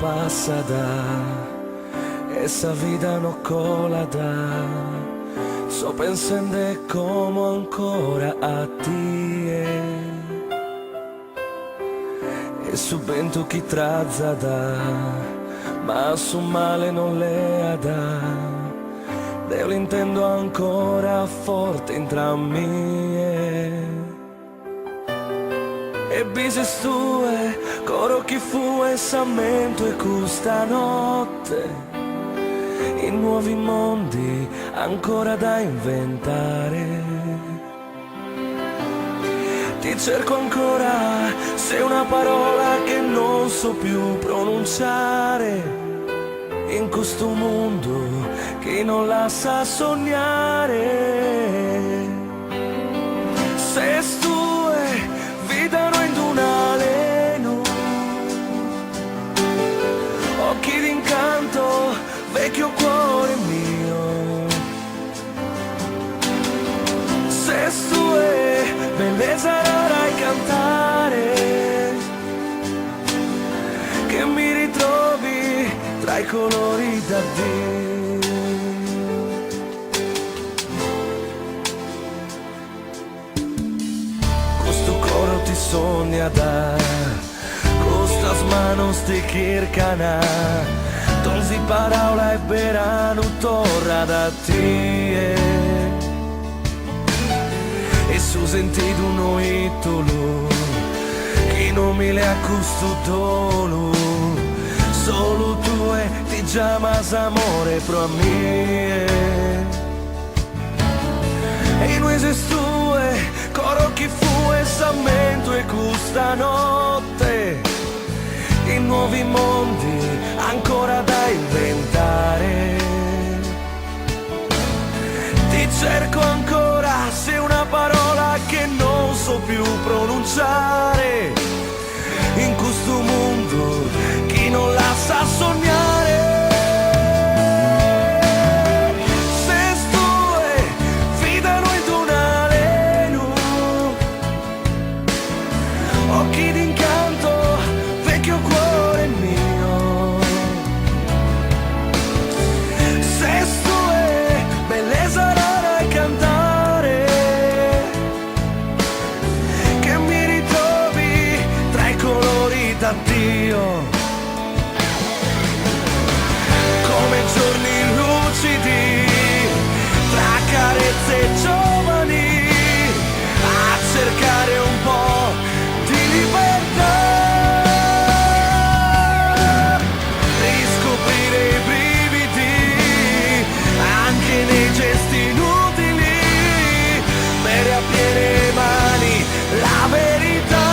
passada, essa vida não colada. Só pensando como ancora a ti e su vento che trazzada, ma su male non le dà. Io l'intendo ancora forte tra me e bises tue, coro chi fu essamento e questa notte, in nuovi mondi ancora da inventare. Ti cerco ancora, sei una parola che non so più pronunciare, in questo mondo che non la sa sognare. Se stue vidano in un aleno, occhi d'incanto, vecchio cuore mio. Se stue bellezza rara e cantare, che mi ritrovi tra i colori da Dio. Questo coro ti sogna da, queste manos ti cercano, tonzi parola e verano torna da te. E su sentito un titolo che non mi le accustodolo, solo tu e ti chiamas amore pro a me. E noi se stue, coro chi fu essamento e questa notte, in nuovi mondi ancora da inventare. Ti cerco ancora, sei una parola che non so più pronunciare, in questo mondo chi non la sa sognare. Se stue fidano in un aleno, occhi d'incanto, vecchio cuore mio. Se stue bellezza rara e cantare, che mi ritrovi tra i colori d'addio. Come giorni lucidi, tra carezze giovani, a cercare un po' di libertà, riscoprire i brividi, anche nei gesti inutili, bere a piene mani la verità.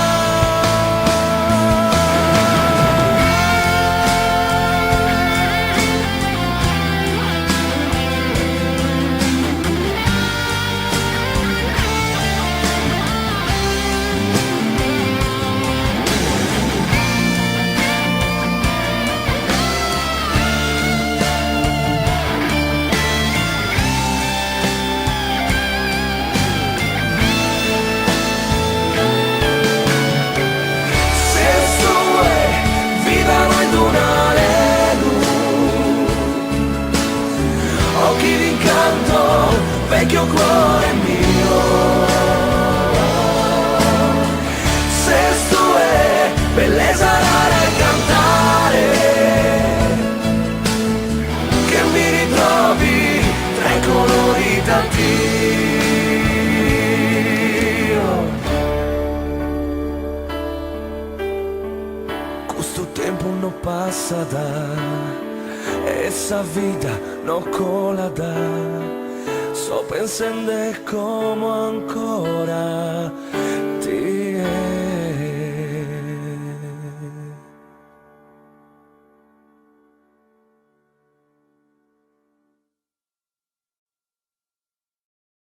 Occhi d'incanto, vecchio cuore mio. Se stue bellezza rara e cantare, che mi ritrovi tra i colori da Dio. Questo tempo non passa da, essa vida no colada, sto pensando como ancora ti